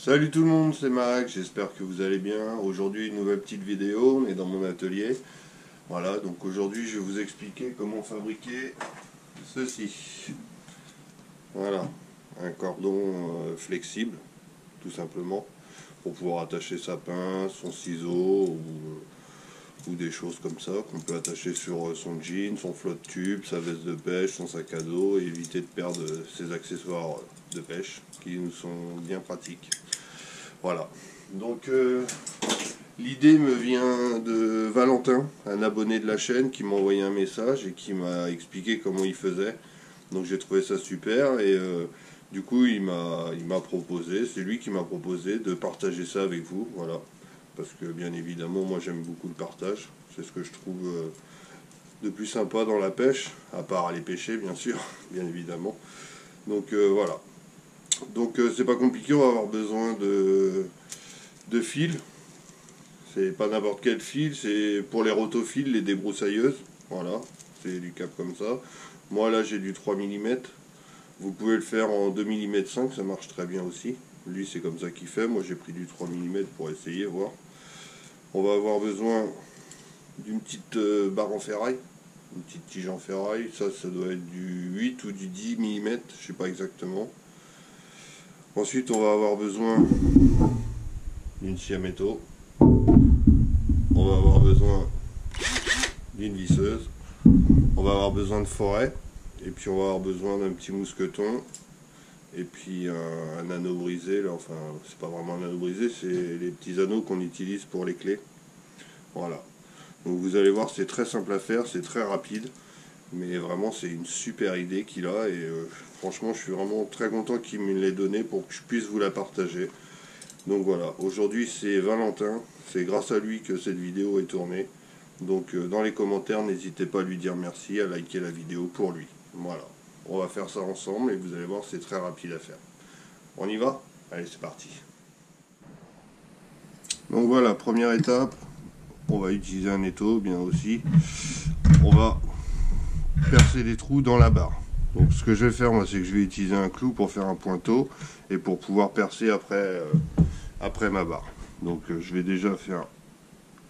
Salut tout le monde, c'est Marek, j'espère que vous allez bien. Aujourd'hui une nouvelle petite vidéo, on est dans mon atelier. Voilà, donc aujourd'hui je vais vous expliquer comment fabriquer ceci. Voilà, un cordon flexible, tout simplement, pour pouvoir attacher sa pince, son ciseau ou des choses comme ça, qu'on peut attacher sur son jean, son flotte tube, sa veste de pêche, son sac à dos, et éviter de perdre ses accessoires de pêche qui nous sont bien pratiques. Voilà, donc l'idée me vient de Valentin, un abonné de la chaîne qui m'a envoyé un message et qui m'a expliqué comment il faisait. Donc j'ai trouvé ça super et du coup il m'a proposé, c'est lui qui m'a proposé de partager ça avec vous, voilà. Parce que bien évidemment moi j'aime beaucoup le partage, c'est ce que je trouve de plus sympa dans la pêche, à part aller pêcher bien sûr, bien évidemment. Donc voilà. Donc c'est pas compliqué, on va avoir besoin de fil. C'est pas n'importe quel fil, c'est pour les rotophiles, les débroussailleuses. Voilà, c'est du cap comme ça. Moi là j'ai du 3 mm. Vous pouvez le faire en 2 mm 5, ça marche très bien aussi. Lui c'est comme ça qu'il fait, moi j'ai pris du 3 mm pour essayer, voir. On va avoir besoin d'une petite barre en ferraille, une petite tige en ferraille. Ça doit être du 8 ou du 10 mm, je sais pas exactement. Ensuite, on va avoir besoin d'une scie à métaux. On va avoir besoin d'une visseuse. On va avoir besoin de forêt. Et puis, on va avoir besoin d'un petit mousqueton. Et puis, un anneau brisé. Là, enfin, c'est pas vraiment un anneau brisé, c'est les petits anneaux qu'on utilise pour les clés. Voilà. Donc, vous allez voir, c'est très simple à faire, c'est très rapide. Mais vraiment, c'est une super idée qu'il a. Et franchement, je suis vraiment très content qu'il me l'ait donné pour que je puisse vous la partager. Donc voilà, aujourd'hui c'est Valentin, c'est grâce à lui que cette vidéo est tournée. Donc dans les commentaires, n'hésitez pas à lui dire merci, à liker la vidéo pour lui. Voilà, on va faire ça ensemble et vous allez voir, c'est très rapide à faire. On y va? Allez, c'est parti. Donc voilà, première étape, on va utiliser un étau bien aussi. On va percer les trous dans la barre. Donc ce que je vais faire moi, c'est que je vais utiliser un clou pour faire un pointeau et pour pouvoir percer après ma barre. Donc je vais déjà faire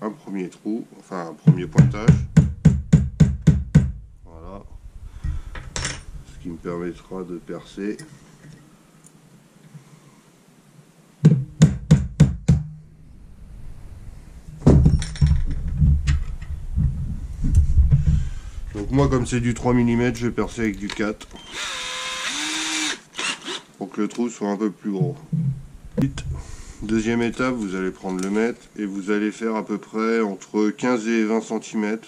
un premier trou, enfin un premier pointage. Voilà. Ce qui me permettra de percer. Donc moi comme c'est du 3 mm, je vais percer avec du 4. Pour que le trou soit un peu plus gros. Deuxième étape, vous allez prendre le mètre et vous allez faire à peu près entre 15 et 20 cm.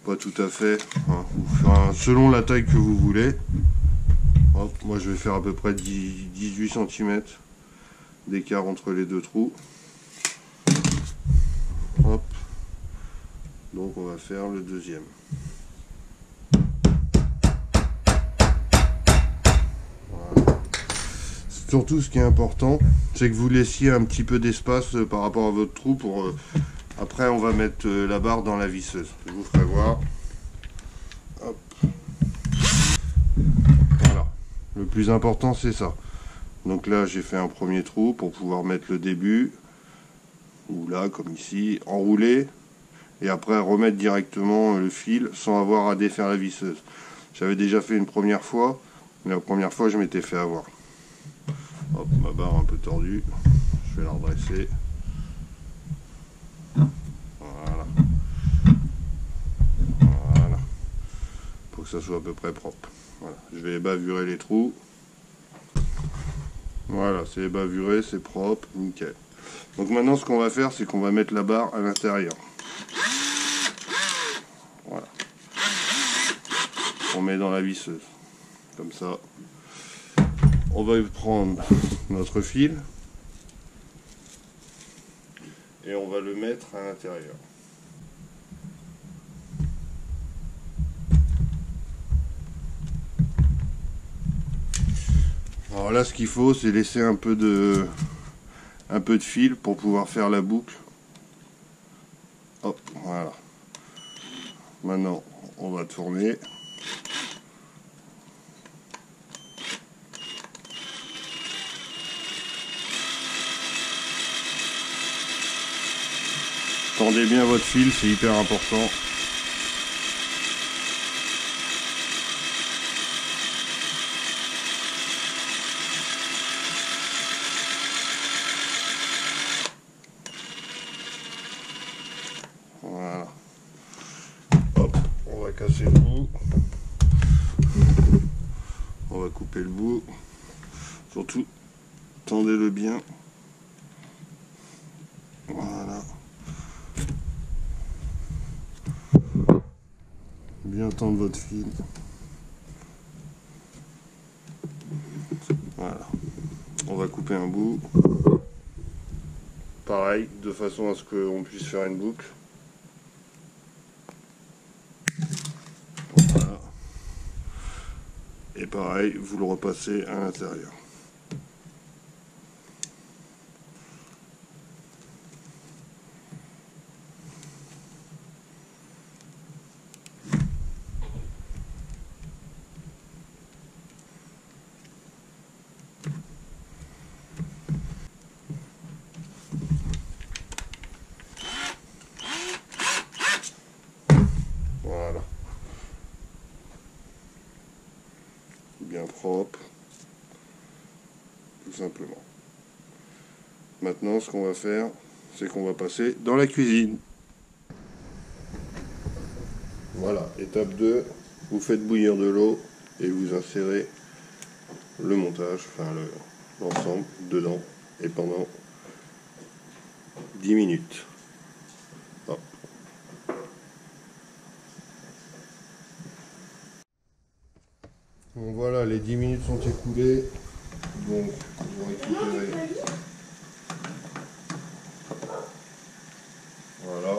Pas tout à fait, hein, enfin, selon la taille que vous voulez. Hop, moi je vais faire à peu près 18 cm d'écart entre les deux trous. Hop. Donc on va faire le deuxième. Surtout ce qui est important, c'est que vous laissiez un petit peu d'espace par rapport à votre trou pour... après on va mettre la barre dans la visseuse. Je vous ferai voir. Hop. Voilà. Le plus important c'est ça. Donc là j'ai fait un premier trou pour pouvoir mettre le début. Ou là comme ici, enrouler. Et après remettre directement le fil sans avoir à défaire la visseuse. J'avais déjà fait une première fois. Mais la première fois je m'étais fait avoir. Hop, ma barre un peu tordue, je vais la redresser. Voilà. Voilà. Pour que ça soit à peu près propre. Voilà. Je vais bavurer les trous. Voilà, c'est bavuré, c'est propre, nickel. Donc maintenant ce qu'on va faire, c'est qu'on va mettre la barre à l'intérieur. Voilà. On met dans la visseuse. Comme ça. On va prendre notre fil et on va le mettre à l'intérieur. Alors là, ce qu'il faut, c'est laisser un peu de fil pour pouvoir faire la boucle. Hop, voilà. Maintenant, on va tourner. Tendez bien votre fil, c'est hyper important. Voilà. Hop, on va casser le bout. On va couper le bout. Surtout, tendez-le bien. Voilà. Bien tendre votre fil. Voilà. On va couper un bout. Pareil, de façon à ce qu'on puisse faire une boucle. Voilà. Et pareil, vous le repassez à l'intérieur. Voilà. Bien propre. Tout simplement. Maintenant, ce qu'on va faire, c'est qu'on va passer dans la cuisine. Voilà, étape 2, vous faites bouillir de l'eau et vous insérez le montage, enfin l'ensemble dedans et pendant 10 minutes. Hop. Donc voilà, les 10 minutes sont écoulées. Donc vous récupérez. Voilà.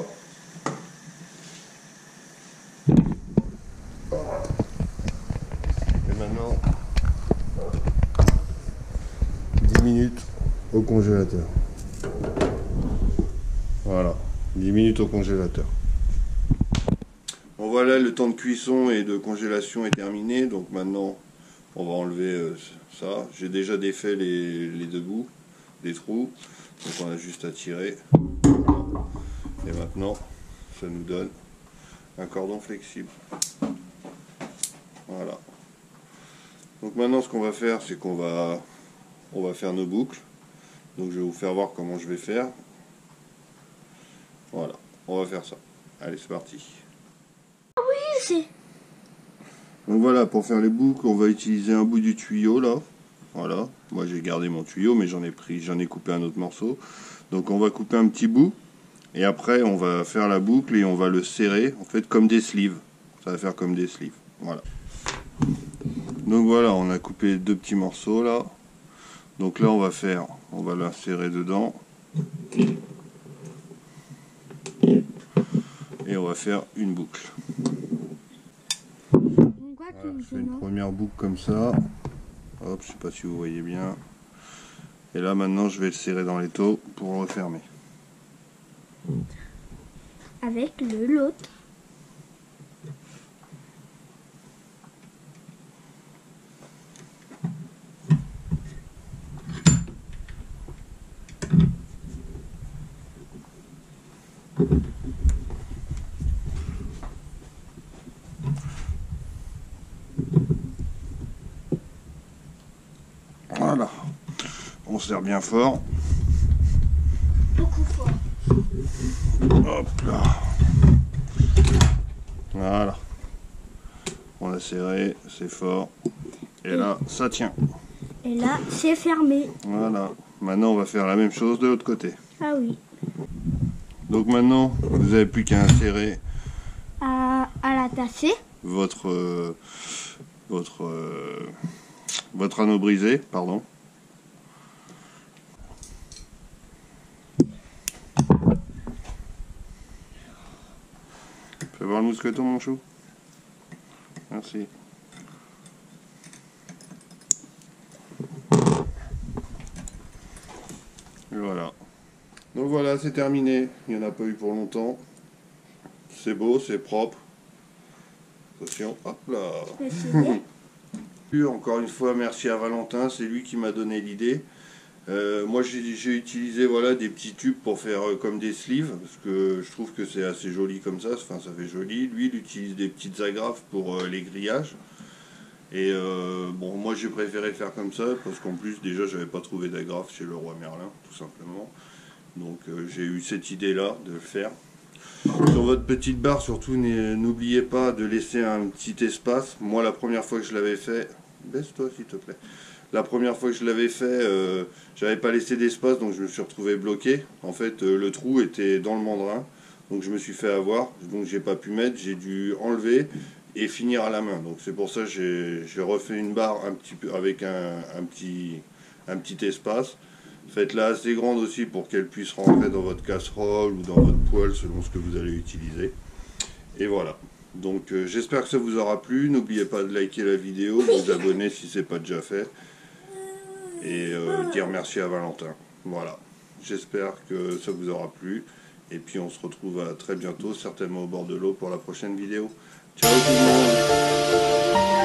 Et maintenant, 10 minutes au congélateur. Voilà, 10 minutes au congélateur. Bon voilà, le temps de cuisson et de congélation est terminé. Donc maintenant, on va enlever ça. J'ai déjà défait les deux bouts, des trous. Donc on a juste à tirer. Et maintenant, ça nous donne un cordon flexible. Voilà. Donc maintenant, ce qu'on va faire, c'est qu'on va faire nos boucles. Donc je vais vous faire voir comment je vais faire. Voilà, on va faire ça. Allez, c'est parti. Donc voilà, pour faire les boucles, on va utiliser un bout du tuyau là. Voilà, moi j'ai gardé mon tuyau, mais j'en ai coupé un autre morceau. Donc on va couper un petit bout. Et après, on va faire la boucle et on va le serrer, en fait, comme des sleeves. Ça va faire comme des sleeves. Voilà. Donc voilà, on a coupé deux petits morceaux là. Donc là, on va l'insérer dedans. Et on va faire une boucle. Voilà, je fais une première boucle comme ça. Hop, je sais pas si vous voyez bien. Et là, maintenant, je vais le serrer dans l'étau pour le refermer. Avec l'autre. Voilà. On serre bien fort. Beaucoup fort. Hop là. Voilà. On a serré, c'est fort. Et là, ça tient. Et là, c'est fermé. Voilà. Maintenant, on va faire la même chose de l'autre côté. Ah oui. Donc maintenant, vous n'avez plus qu'à insérer À la tasser. votre anneau brisé, pardon. Fais voir le mousqueton, mon chou. Merci. Et voilà. Donc voilà, c'est terminé. Il n'y en a pas eu pour longtemps. C'est beau, c'est propre. Attention, hop là. Le sujet. Encore une fois, merci à Valentin, c'est lui qui m'a donné l'idée. Moi j'ai utilisé voilà, des petits tubes pour faire comme des sleeves, parce que je trouve que c'est assez joli comme ça, enfin ça fait joli. Lui il utilise des petites agrafes pour les grillages. Et bon, moi j'ai préféré faire comme ça, parce qu'en plus déjà j'avais pas trouvé d'agrafe chez Leroy Merlin, tout simplement. Donc j'ai eu cette idée là de le faire. Sur votre petite barre, surtout n'oubliez pas de laisser un petit espace. Moi la première fois que je l'avais fait, baisse-toi s'il te plaît. La première fois que je l'avais fait, j'avais pas laissé d'espace, donc je me suis retrouvé bloqué. En fait, le trou était dans le mandrin, donc je me suis fait avoir. Donc j'ai pas pu mettre, j'ai dû enlever et finir à la main. Donc c'est pour ça que j'ai refait une barre un petit peu avec un petit espace. Faites-la assez grande aussi pour qu'elle puisse rentrer dans votre casserole ou dans votre poêle selon ce que vous allez utiliser. Et voilà. Donc j'espère que ça vous aura plu. N'oubliez pas de liker la vidéo, vous abonner si ce n'est pas déjà fait. Et dire merci à Valentin. Voilà. J'espère que ça vous aura plu. Et puis on se retrouve à très bientôt, certainement au bord de l'eau pour la prochaine vidéo. Ciao tout le monde!